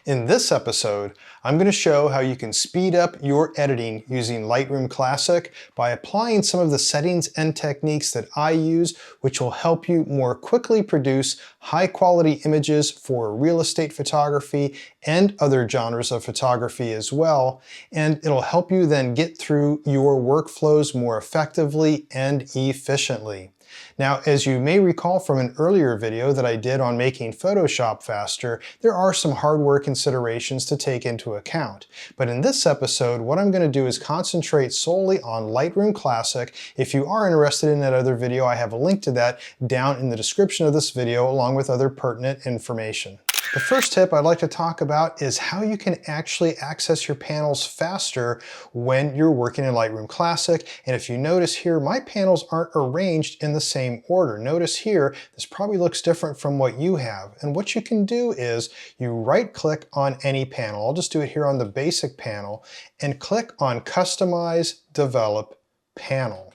In this episode, I'm going to show how you can speed up your editing using Lightroom Classic by applying some of the settings and techniques that I use, which will help you more quickly produce high-quality images for real estate photography and other genres of photography as well, and it'll help you then get through your workflows more effectively and efficiently. Now, as you may recall from an earlier video that I did on making Photoshop faster, there are some hardware considerations to take into account. But in this episode, what I'm going to do is concentrate solely on Lightroom Classic. If you are interested in that other video, I have a link to that down in the description of this video, along with other pertinent information. The first tip I'd like to talk about is how you can actually access your panels faster when you're working in Lightroom Classic. And if you notice here, my panels aren't arranged in the same order. Notice here, this probably looks different from what you have. And what you can do is you right-click on any panel. I'll just do it here on the basic panel and click on Customize, Develop, Panel.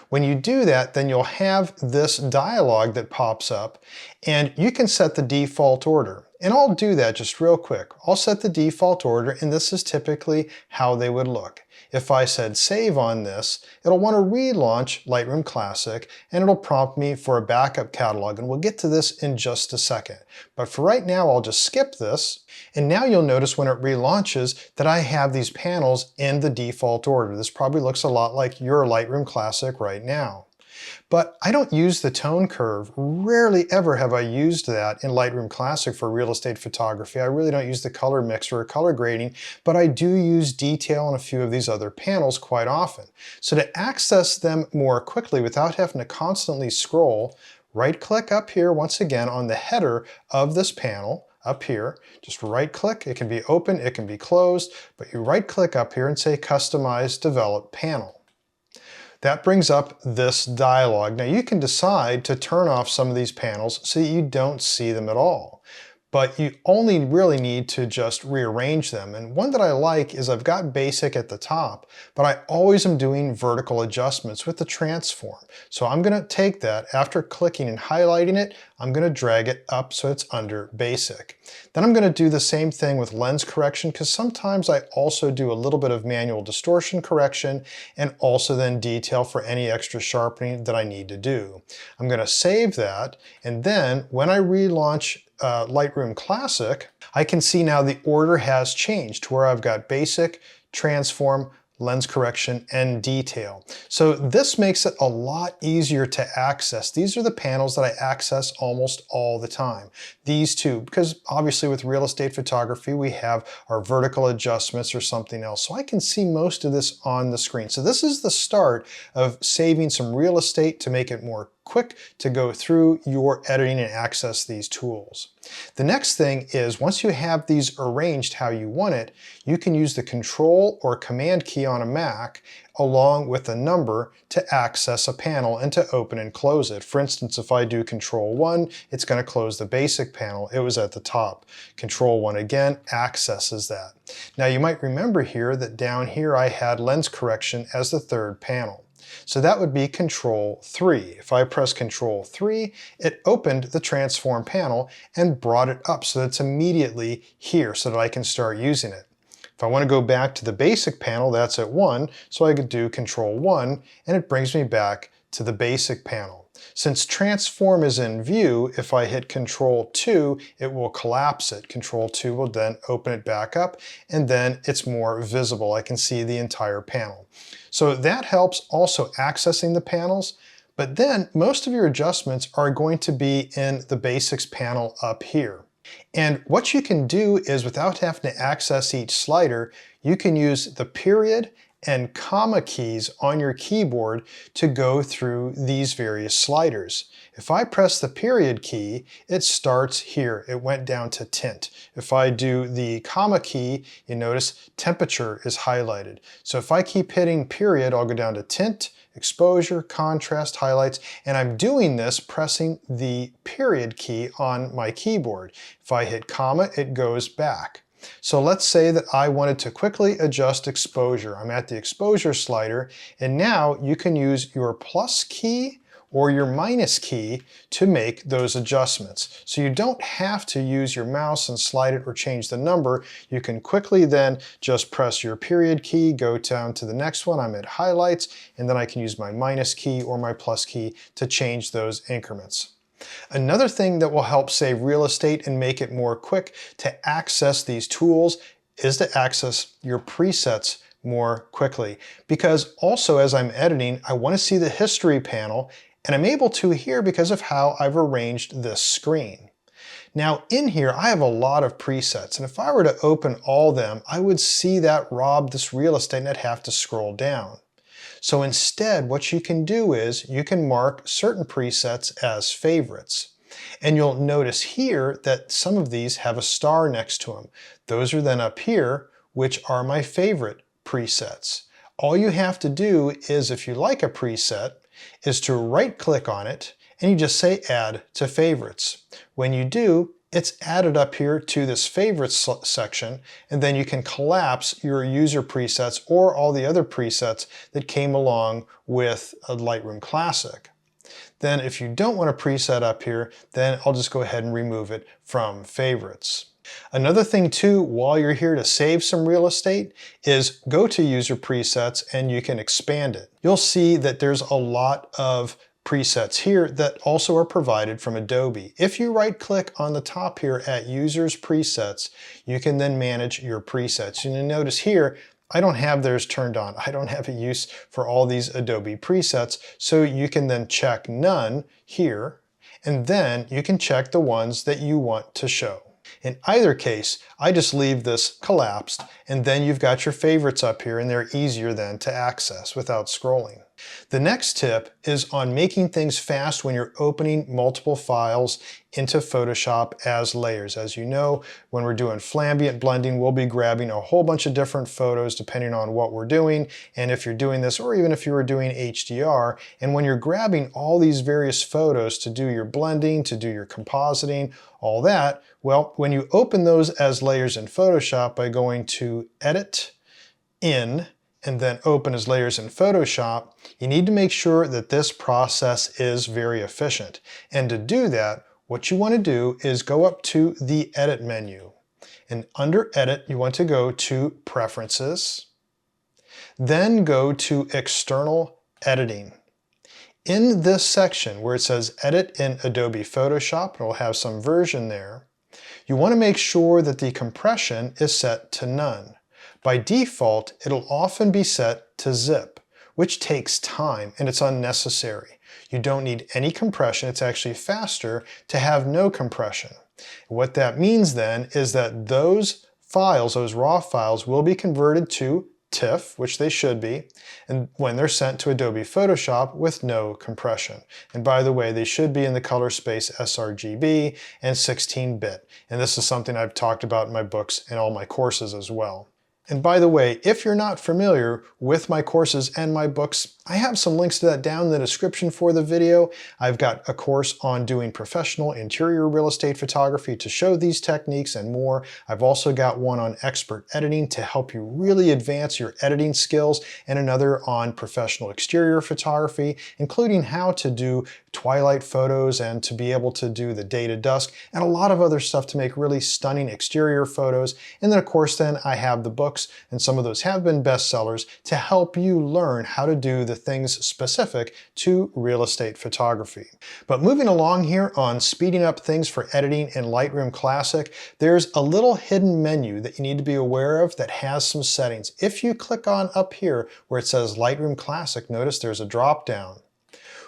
When you do that, then you'll have this dialog that pops up, and you can set the default order. And I'll do that just real quick. I'll set the default order, and this is typically how they would look. If I said save on this, it'll want to relaunch Lightroom Classic, and it'll prompt me for a backup catalog, and we'll get to this in just a second. But for right now, I'll just skip this, and now you'll notice when it relaunches that I have these panels in the default order. This probably looks a lot like your Lightroom Classic right now. But I don't use the tone curve. Rarely ever have I used that in Lightroom Classic for real estate photography. I really don't use the color mixer or color grading, but I do use detail on a few of these other panels quite often. So to access them more quickly without having to constantly scroll, right-click up here once again on the header of this panel, up here, just right-click. It can be open, it can be closed, but you right-click up here and say Customize, Develop, Panel. That brings up this dialog. Now you can decide to turn off some of these panels so that you don't see them at all. But you only really need to just rearrange them. And one that I like is I've got basic at the top, but I always am doing vertical adjustments with the transform. So I'm going to take that, after clicking and highlighting it, I'm going to drag it up so it's under basic. Then I'm going to do the same thing with lens correction, because sometimes I also do a little bit of manual distortion correction and also then detail for any extra sharpening that I need to do. I'm going to save that, and then when I relaunch Lightroom Classic, I can see now the order has changed to where I've got basic, transform, lens correction, and detail. So this makes it a lot easier to access. These are the panels that I access almost all the time. These two, because obviously with real estate photography, we have our vertical adjustments or something else. So I can see most of this on the screen. So this is the start of saving some real estate to make it more quick to go through your editing and access these tools. The next thing is, once you have these arranged how you want it, you can use the Control or Command key on a Mac along with a number to access a panel and to open and close it. For instance, if I do Control 1, it's going to close the basic panel. It was at the top. Control 1 again accesses that. Now you might remember here that down here I had lens correction as the third panel. So that would be Control 3. If I press Control 3, it opened the transform panel and brought it up so that it's immediately here so that I can start using it. If I want to go back to the basic panel, that's at 1, so I could do Control 1 and it brings me back to the basic panel. Since transform is in view, if I hit Control 2, it will collapse it. Control 2 will then open it back up, and then it's more visible. I can see the entire panel. So that helps also accessing the panels, but then most of your adjustments are going to be in the basics panel up here. And what you can do is, without having to access each slider, you can use the period and comma keys on your keyboard to go through these various sliders. If I press the period key, it starts here. It went down to tint. If I do the comma key, you notice temperature is highlighted. So if I keep hitting period, I'll go down to tint, exposure, contrast, highlights, and I'm doing this pressing the period key on my keyboard. If I hit comma, it goes back. So let's say that I wanted to quickly adjust exposure. I'm at the exposure slider, and now you can use your plus key or your minus key to make those adjustments. So you don't have to use your mouse and slide it or change the number. You can quickly then just press your period key, go down to the next one, I'm at highlights, and then I can use my minus key or my plus key to change those increments. Another thing that will help save real estate and make it more quick to access these tools is to access your presets more quickly. Because also as I'm editing, I want to see the history panel, and I'm able to here because of how I've arranged this screen. Now in here, I have a lot of presets, and if I were to open all them, I would see that rob this real estate and I'd have to scroll down. So instead, what you can do is you can mark certain presets as favorites. And you'll notice here that some of these have a star next to them. Those are then up here, which are my favorite presets. All you have to do is, if you like a preset, is to right-click on it and you just say Add to Favorites. When you do, it's added up here to this Favorites section, and then you can collapse your user presets or all the other presets that came along with a Lightroom Classic. Then if you don't want a preset up here, then I'll just go ahead and remove it from Favorites. Another thing too, while you're here to save some real estate, is go to User Presets and you can expand it. You'll see that there's a lot of presets here that also are provided from Adobe. If you right-click on the top here at Users Presets, you can then manage your presets. And you'll notice here, I don't have theirs turned on. I don't have a use for all these Adobe presets, so you can then check None here, and then you can check the ones that you want to show. In either case, I just leave this collapsed, and then you've got your favorites up here, and they're easier then to access without scrolling. The next tip is on making things fast when you're opening multiple files into Photoshop as layers. As you know, when we're doing flambient blending, we'll be grabbing a whole bunch of different photos depending on what we're doing, and if you're doing this, or even if you were doing HDR, and when you're grabbing all these various photos to do your blending, to do your compositing, all that, well, when you open those as layers in Photoshop by going to Edit, In, and then open as layers in Photoshop, you need to make sure that this process is very efficient. And to do that, what you want to do is go up to the Edit menu. And under Edit, you want to go to Preferences, then go to External Editing. In this section where it says Edit in Adobe Photoshop, and we'll have some version there, you want to make sure that the compression is set to none. By default, it'll often be set to zip, which takes time and it's unnecessary. You don't need any compression. It's actually faster to have no compression. What that means then is that those files, those raw files, will be converted to TIFF, which they should be, and when they're sent to Adobe Photoshop with no compression. And by the way, they should be in the color space sRGB and 16-bit. And this is something I've talked about in my books and all my courses as well. And by the way, if you're not familiar with my courses and my books, I have some links to that down in the description for the video. I've got a course on doing professional interior real estate photography to show these techniques and more. I've also got one on expert editing to help you really advance your editing skills, and another on professional exterior photography, including how to do twilight photos and to be able to do the day to dusk, and a lot of other stuff to make really stunning exterior photos. And then of course then I have the books, and some of those have been bestsellers, to help you learn how to do the things specific to real estate photography. But moving along here on speeding up things for editing in Lightroom Classic, there's a little hidden menu that you need to be aware of that has some settings. If you click on up here where it says Lightroom Classic, notice there's a drop down.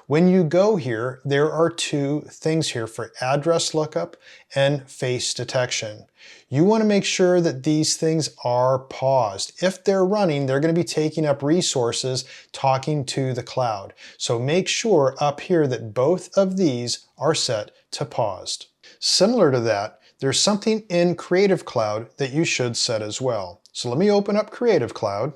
When you go here, there are two things here for address lookup and face detection. You want to make sure that these things are paused. If they're running, they're going to be taking up resources talking to the cloud. So make sure up here that both of these are set to paused. Similar to that, there's something in Creative Cloud that you should set as well. So let me open up Creative Cloud.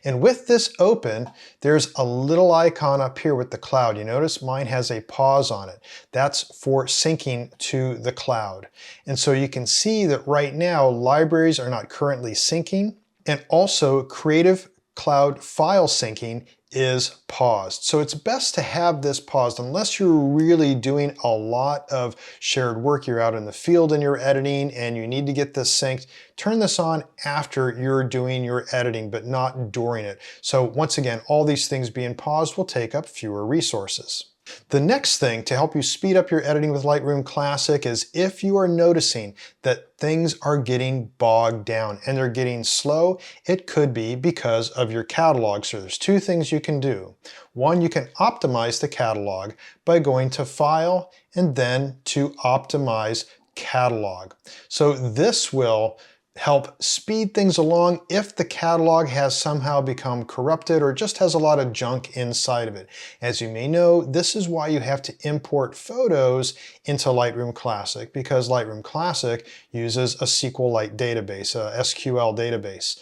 And with this open, there's a little icon up here with the cloud. You notice mine has a pause on it. That's for syncing to the cloud. And so you can see that right now, libraries are not currently syncing. And also Creative iCloud file syncing is paused. So it's best to have this paused unless you're really doing a lot of shared work. You're out in the field and you're editing and you need to get this synced. Turn this on after you're doing your editing, but not during it. So once again, all these things being paused will take up fewer resources. The next thing to help you speed up your editing with Lightroom Classic is if you are noticing that things are getting bogged down and they're getting slow, it could be because of your catalog. So there's two things you can do. One, you can optimize the catalog by going to File and then to Optimize Catalog. So this will help speed things along if the catalog has somehow become corrupted or just has a lot of junk inside of it. As you may know, this is why you have to import photos into Lightroom Classic, because Lightroom Classic uses a SQLite database, a SQL database,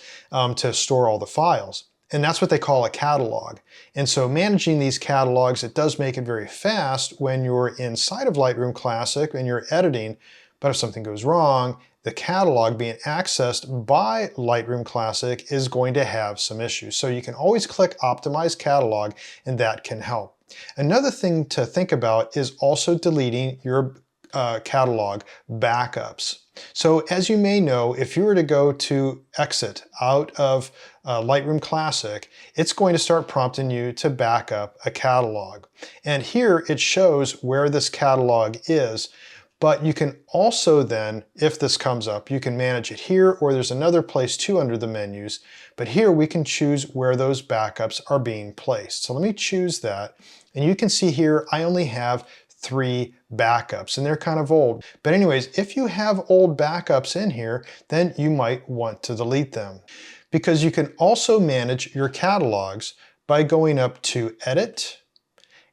to store all the files. And that's what they call a catalog. And so managing these catalogs, it does make it very fast when you're inside of Lightroom Classic and you're editing, but if something goes wrong, the catalog being accessed by Lightroom Classic is going to have some issues. So you can always click Optimize Catalog and that can help. Another thing to think about is also deleting your catalog backups. So as you may know, if you were to go to exit out of Lightroom Classic, it's going to start prompting you to back up a catalog. And here it shows where this catalog is. But you can also then, if this comes up, you can manage it here, or there's another place too under the menus. But here we can choose where those backups are being placed. So let me choose that. And you can see here, I only have 3 backups and they're kind of old. But anyways, if you have old backups in here, then you might want to delete them. Because you can also manage your catalogs by going up to Edit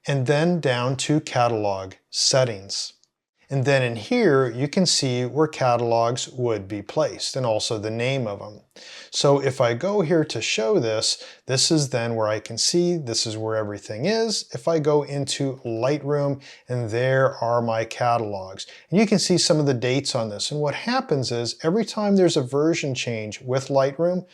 and then down to Catalog Settings. And then in here, you can see where catalogs would be placed and also the name of them. So if I go here to show this, this is then where I can see this is where everything is. If I go into Lightroom, and there are my catalogs. And you can see some of the dates on this. And what happens is every time there's a version change with Lightroom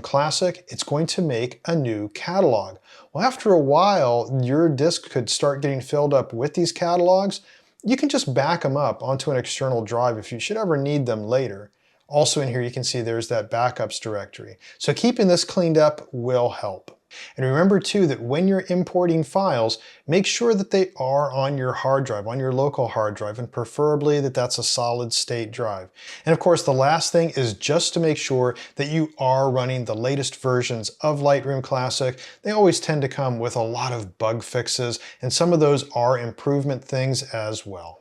Classic, it's going to make a new catalog. Well, after a while, your disk could start getting filled up with these catalogs. You can just back them up onto an external drive if you should ever need them later. Also in here you can see there's that backups directory. So keeping this cleaned up will help. And remember too that when you're importing files, make sure that they are on your hard drive, on your local hard drive, and preferably that that's a solid state drive. And of course the last thing is just to make sure that you are running the latest versions of Lightroom Classic. They always tend to come with a lot of bug fixes, and some of those are improvement things as well.